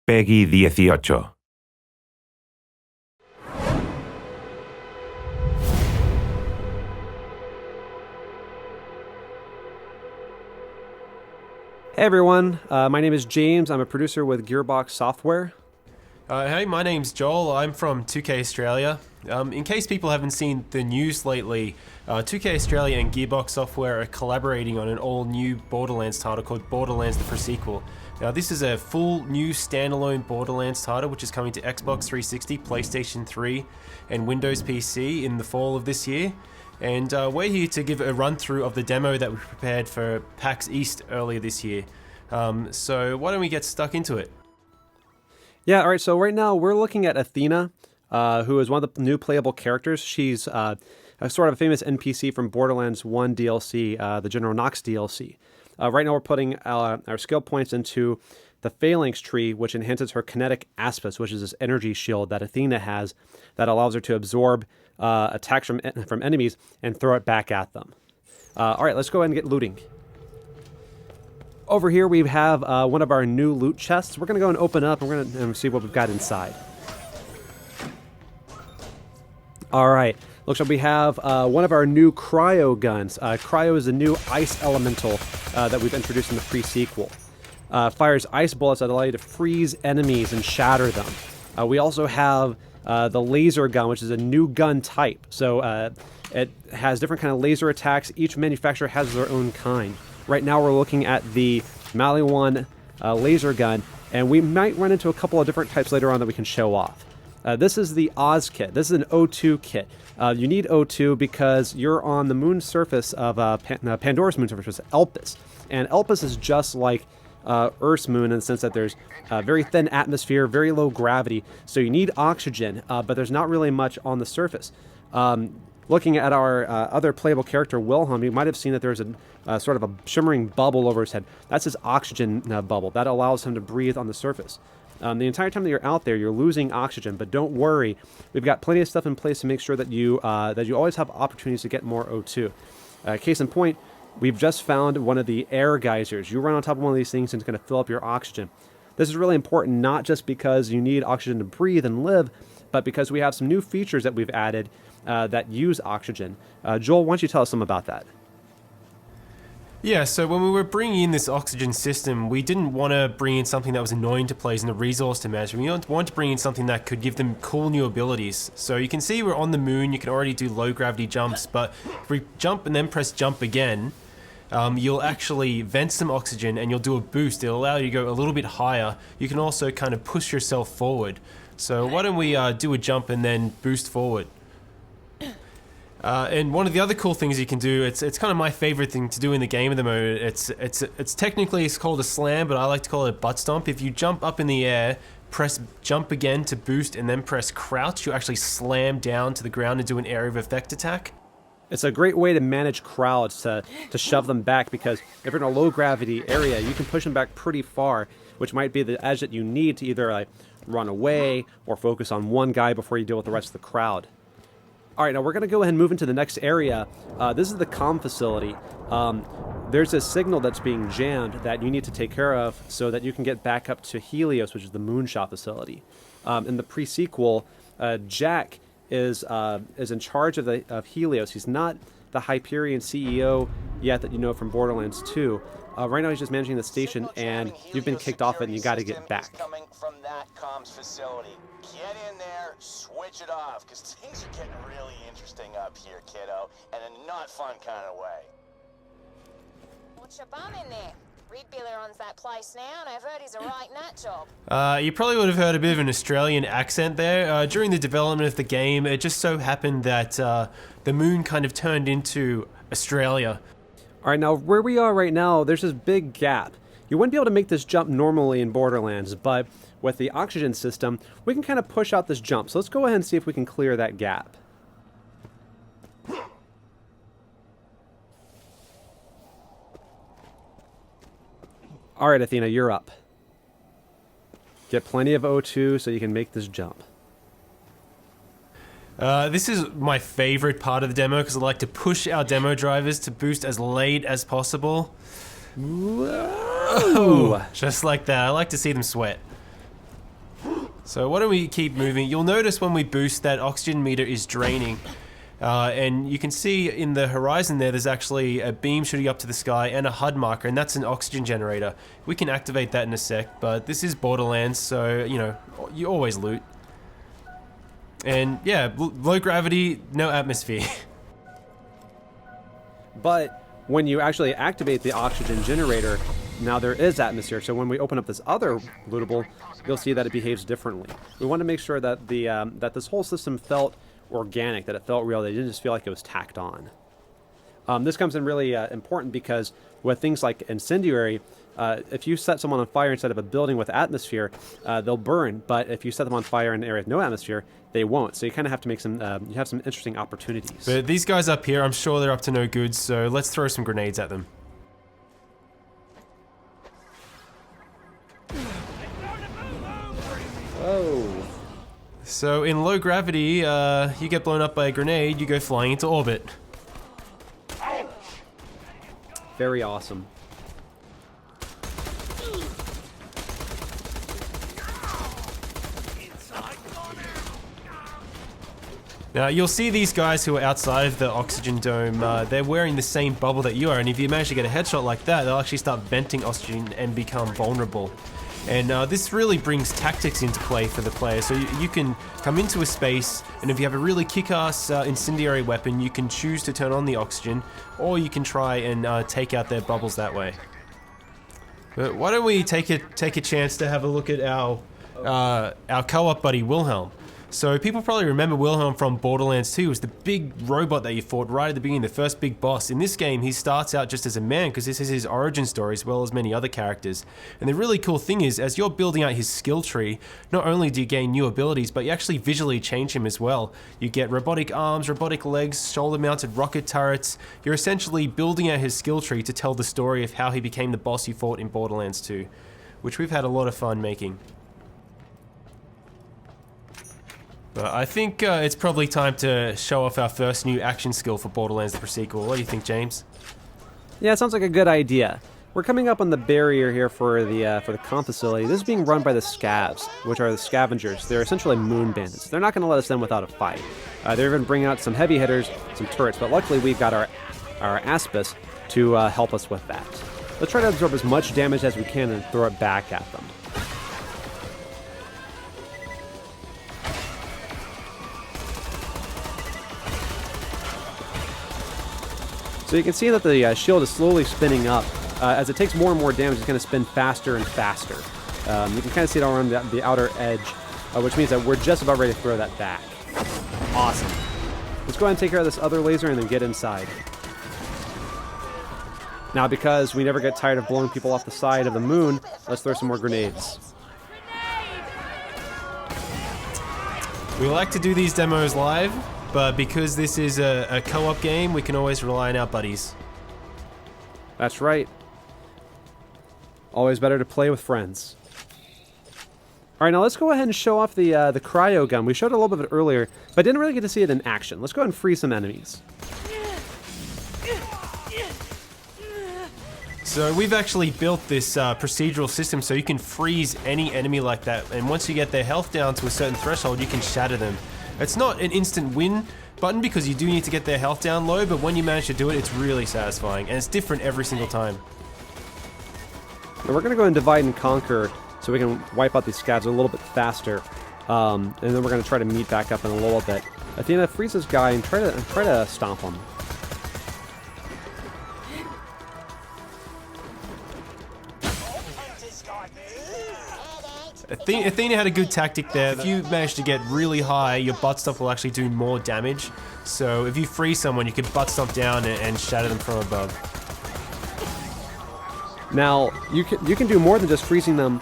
Peggy 18. Hey everyone, my name is James. I'm a producer with Gearbox Software. Hey, my name's Joel. I'm from 2K Australia. In case people haven't seen the news lately, 2K Australia and Gearbox Software are collaborating on an all-new Borderlands title called Borderlands the pre-sequel. Now, this is a full new standalone Borderlands title which is coming to Xbox 360, PlayStation 3, and Windows PC in the fall of this year. And we're here to give a run-through of the demo that we prepared for PAX East earlier this year. So why don't we get stuck into it? Yeah, alright, so right now we're looking at Athena, who is one of the new playable characters. She's a sort of a famous NPC from Borderlands 1 DLC, the General Knox DLC. Right now we're putting our skill points into the Phalanx tree, which enhances her kinetic aspects, which is this energy shield that Athena has that allows her to absorb attacks from enemies and throw it back at them. Alright, let's go ahead and get looting. Over here we have one of our new loot chests. We're going to go and open up and we're going to see what we've got inside. Alright, looks like we have one of our new cryo guns. Cryo is a new ice elemental that we've introduced in the pre-sequel. Fires ice bullets that allow you to freeze enemies and shatter them. We also have the laser gun, which is a new gun type. So it has different kind of laser attacks. Each manufacturer has their own kind. Right now we're looking at the Maliwan laser gun, and we might run into a couple of different types later on that we can show off. This is the Oz kit. This is an O2 kit. You need O2 because you're on the moon surface of Pandora's moon surface, which is Elpis. And Elpis is just like Earth's moon in the sense that there's a very thin atmosphere, very low gravity, so you need oxygen, but there's not really much on the surface. Looking at our other playable character, Wilhelm, you might have seen that there's a sort of a shimmering bubble over his head. That's his oxygen bubble. That allows him to breathe on the surface. The entire time that you're out there, you're losing oxygen, but don't worry. We've got plenty of stuff in place to make sure that you always have opportunities to get more O2. Case in point, we've just found one of the air geysers. You run on top of one of these things and it's going to fill up your oxygen. This is really important, not just because you need oxygen to breathe and live, but because we have some new features that we've added that use oxygen. Joel, why don't you tell us some about that? Yeah, so when we were bringing in this oxygen system, we didn't want to bring in something that was annoying to players and a resource to manage. We wanted to bring in something that could give them cool new abilities. So you can see we're on the moon, you can already do low gravity jumps, but if we jump and then press jump again, you'll actually vent some oxygen and you'll do a boost. It'll allow you to go a little bit higher. You can also kind of push yourself forward. So why don't we do a jump and then boost forward? And one of the other cool things you can do, it's kind of my favorite thing to do in the game at the moment. It's technically called a slam, but I like to call it a butt stomp. If you jump up in the air, press jump again to boost, and then press crouch, you actually slam down to the ground and do an area of effect attack. It's a great way to manage crowds, to shove them back, because if you're in a low gravity area, you can push them back pretty far, which might be the edge that you need to either run away or focus on one guy before you deal with the rest of the crowd. Alright, now we're going to go ahead and move into the next area. This is the comm facility. There's a signal that's being jammed that you need to take care of so that you can get back up to Helios, which is the moonshot facility. In the pre-sequel, Jack is in charge of Helios. He's not the Hyperion CEO yet that you know from Borderlands 2. Right now he's just managing the station, and you've been kicked off it and you got to get back. Coming from that comms facility. Get in there, switch it off, because things are getting really interesting up here, kiddo, in a not fun kind of way. What's your bum in there? Reed Biller owns that place now, and I've heard he's a right nut job. You probably would have heard a bit of an Australian accent there. During the development of the game, it just so happened that the moon kind of turned into Australia. Alright, now where we are right now, there's this big gap. You wouldn't be able to make this jump normally in Borderlands, but with the oxygen system, we can kind of push out this jump. So let's go ahead and see if we can clear that gap. Alright, Athena, you're up. Get plenty of O2 so you can make this jump. This is my favorite part of the demo because I like to push our demo drivers to boost as late as possible. Whoa. Just like that. I like to see them sweat. So why don't we keep moving? You'll notice when we boost that oxygen meter is draining. And you can see in the horizon there's actually a beam shooting up to the sky and a HUD marker, and that's an oxygen generator. We can activate that in a sec, but this is Borderlands, so, you know, you always loot. And yeah, low gravity, no atmosphere. But when you actually activate the oxygen generator, now there is atmosphere. So when we open up this other lootable, you'll see that it behaves differently. We want to make sure that that this whole system felt organic, that it felt real, that it didn't just feel like it was tacked on. This comes in really important because with things like incendiary, if you set someone on fire inside of a building with atmosphere, they'll burn. But if you set them on fire in an area with no atmosphere, they won't. So you kind of have to make some, you have some interesting opportunities. But these guys up here, I'm sure they're up to no good, so let's throw some grenades at them. Oh. So in low gravity, you get blown up by a grenade, you go flying into orbit. Very awesome. Now you'll see these guys who are outside of the oxygen dome, they're wearing the same bubble that you are, and if you manage to get a headshot like that, they'll actually start venting oxygen and become vulnerable. And this really brings tactics into play for the player. So you can come into a space, and if you have a really kick-ass incendiary weapon, you can choose to turn on the oxygen, or you can try and take out their bubbles that way. But why don't we take a chance to have a look at our co-op buddy Wilhelm. So people probably remember Wilhelm from Borderlands 2. It was the big robot that you fought right at the beginning, the first big boss. In this game, he starts out just as a man because this is his origin story as well as many other characters. And the really cool thing is, as you're building out his skill tree, not only do you gain new abilities, but you actually visually change him as well. You get robotic arms, robotic legs, shoulder-mounted rocket turrets. You're essentially building out his skill tree to tell the story of how he became the boss you fought in Borderlands 2, which we've had a lot of fun making. But I think it's probably time to show off our first new action skill for Borderlands the Pre-Sequel. What do you think, James? Yeah, it sounds like a good idea. We're coming up on the barrier here for the comp facility. This is being run by the Scavs, which are the scavengers. They're essentially moon bandits. They're not going to let us in without a fight. They're even bringing out some heavy hitters, some turrets, but luckily we've got our Aspis to help us with that. Let's try to absorb as much damage as we can and throw it back at them. So you can see that the shield is slowly spinning up. As it takes more and more damage, it's going to spin faster and faster. You can kind of see it around the outer edge, which means that we're just about ready to throw that back. Awesome. Let's go ahead and take care of this other laser and then get inside. Now, because we never get tired of blowing people off the side of the moon, let's throw some more grenades. We like to do these demos live, but because this is a co-op game, we can always rely on our buddies. That's right. Always better to play with friends. All right, now let's go ahead and show off the cryo gun. We showed a little bit of it earlier, but didn't really get to see it in action. Let's go ahead and freeze some enemies. So we've actually built this procedural system so you can freeze any enemy like that, and once you get their health down to a certain threshold, you can shatter them. It's not an instant win button because you do need to get their health down low, but when you manage to do it, it's really satisfying, and it's different every single time. Now we're going to go and divide and conquer so we can wipe out these scavs a little bit faster, and then we're going to try to meet back up in a little bit. Athena, freeze this guy and try to stomp him. Athena had a good tactic there. If you manage to get really high, your butt stomp will actually do more damage. So if you freeze someone, you can butt stomp down and shatter them from above. Now, you can do more than just freezing them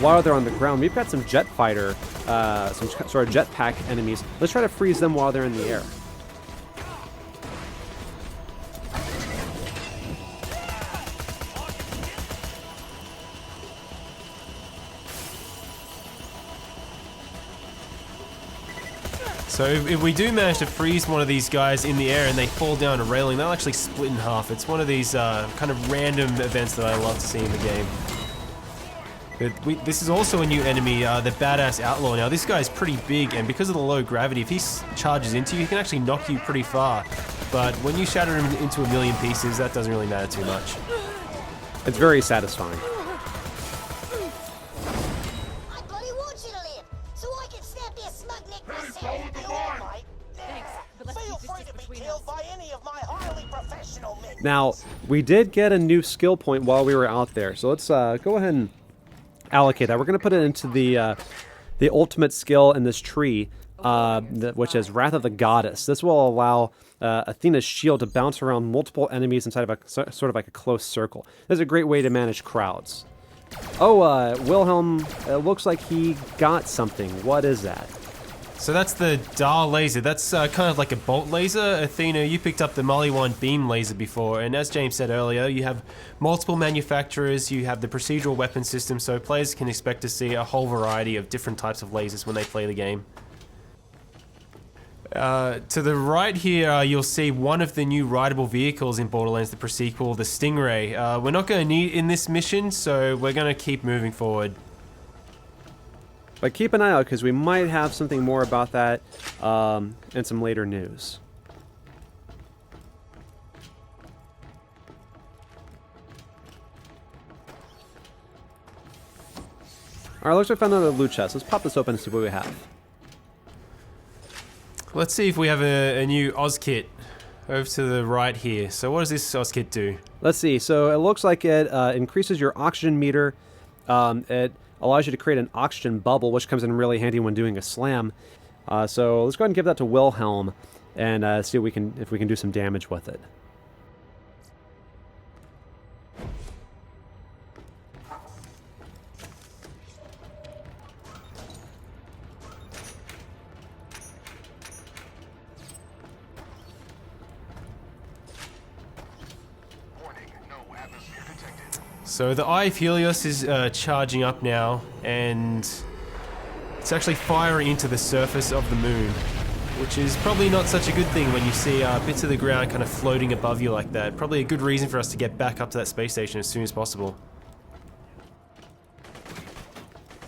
while they're on the ground. We've got some jet fighter, some sort of jetpack enemies. Let's try to freeze them while they're in the air. So if we do manage to freeze one of these guys in the air and they fall down a railing, they'll actually split in half. It's one of these kind of random events that I love to see in the game. This is also a new enemy, the Badass Outlaw. Now, this guy's pretty big, and because of the low gravity, if he charges into you, he can actually knock you pretty far. But when you shatter him into a million pieces, that doesn't really matter too much. It's very satisfying. I bloody want you to live, so I can snap your smug neck myself. You all might. Feel free to be killed by any of my highly professional men. Now, we did get a new skill point while we were out there, so let's go ahead and allocate that. We're going to put it into the ultimate skill in this tree, which is Wrath of the Goddess. This will allow Athena's shield to bounce around multiple enemies inside of a sort of like a close circle. This is a great way to manage crowds. Oh, Wilhelm, it looks like he got something. What is that? So that's the Dar laser. That's kind of like a bolt laser. Athena, you picked up the Maliwan beam laser before, and as James said earlier, you have multiple manufacturers, you have the procedural weapon system, so players can expect to see a whole variety of different types of lasers when they play the game. To the right here, you'll see one of the new rideable vehicles in Borderlands, the pre-sequel, the Stingray. We're not going to need it in this mission, so we're going to keep moving forward. But keep an eye out, because we might have something more about that in some later news. Alright, looks like we found another loot chest. Let's pop this open and see what we have. Let's see if we have a new Oz kit over to the right here. So what does this Oz kit do? Let's see. So it looks like it increases your oxygen meter. It allows you to create an oxygen bubble, which comes in really handy when doing a slam. So let's go ahead and give that to Wilhelm and see if we can do some damage with it. So the Eye of Helios is charging up now, and it's actually firing into the surface of the moon, which is probably not such a good thing when you see bits of the ground kind of floating above you like that. Probably a good reason for us to get back up to that space station as soon as possible.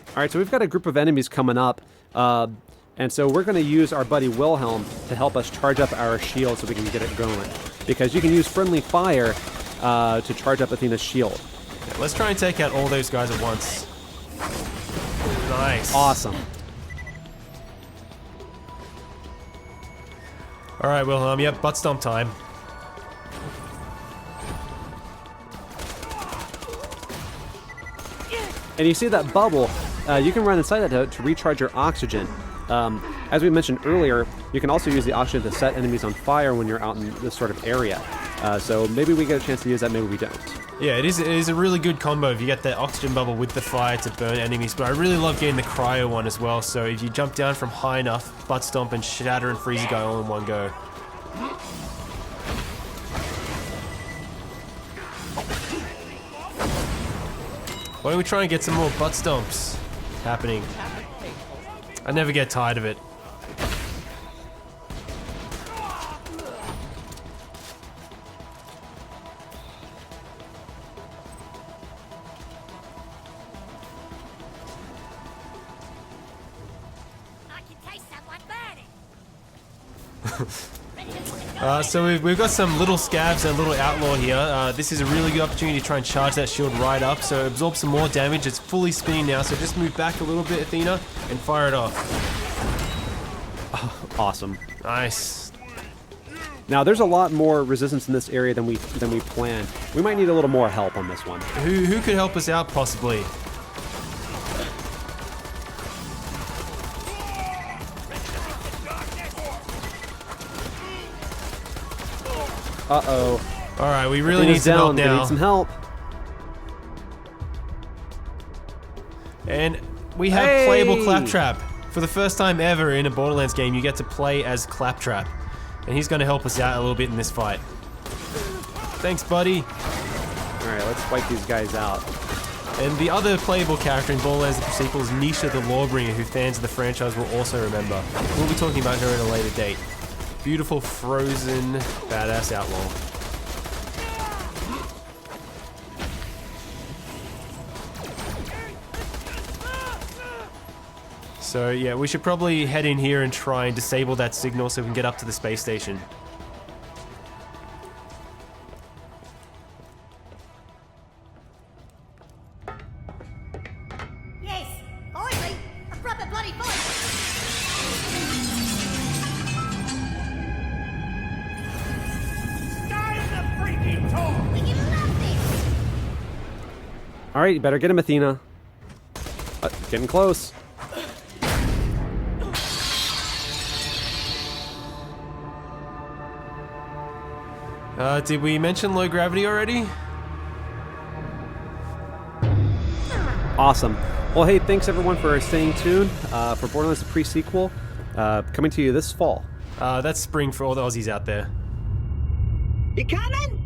Alright, so we've got a group of enemies coming up, and so we're going to use our buddy Wilhelm to help us charge up our shield so we can get it going. Because you can use friendly fire to charge up Athena's shield. Let's try and take out all those guys at once. Nice. Awesome. Alright, Wilhelm, yep, butt stomp time. And you see that bubble, you can run inside that to recharge your oxygen. As we mentioned earlier, you can also use the oxygen to set enemies on fire when you're out in this sort of area. So maybe we get a chance to use that, maybe we don't. Yeah, it is a really good combo if you get that oxygen bubble with the fire to burn enemies, but I really love getting the cryo one as well, so if you jump down from high enough, butt stomp and shatter and freeze a guy all in one go. Why don't we try and get some more butt stomps happening? I never get tired of it. So we've got some little scabs and a little outlaw here. This is a really good opportunity to try and charge that shield right up, so absorb some more damage. It's fully spinning now, so just move back a little bit, Athena, and fire it off. Awesome. Nice. Now there's a lot more resistance in this area than we planned. We might need a little more help on this one. Who could help us out possibly? Uh-oh. Alright, we really need some help now. We need some help. And we have playable Claptrap. For the first time ever in a Borderlands game, you get to play as Claptrap. And he's going to help us out a little bit in this fight. Thanks, buddy. Alright, let's wipe these guys out. And the other playable character in Borderlands the Pre-sequel is Nisha the Lawbringer, who fans of the franchise will also remember. We'll be talking about her at a later date. Beautiful, frozen, badass outlaw. So yeah, we should probably head in here and try and disable that signal so we can get up to the space station. Yes, finally, a proper bloody fight. Start the freaking talk! We can love this. All right, you better get him, Athena. Getting close. Did we mention low gravity already? Awesome. Well, hey, thanks everyone for staying tuned for Borderlands the pre-sequel, coming to you this fall. That's spring for all the Aussies out there. You coming?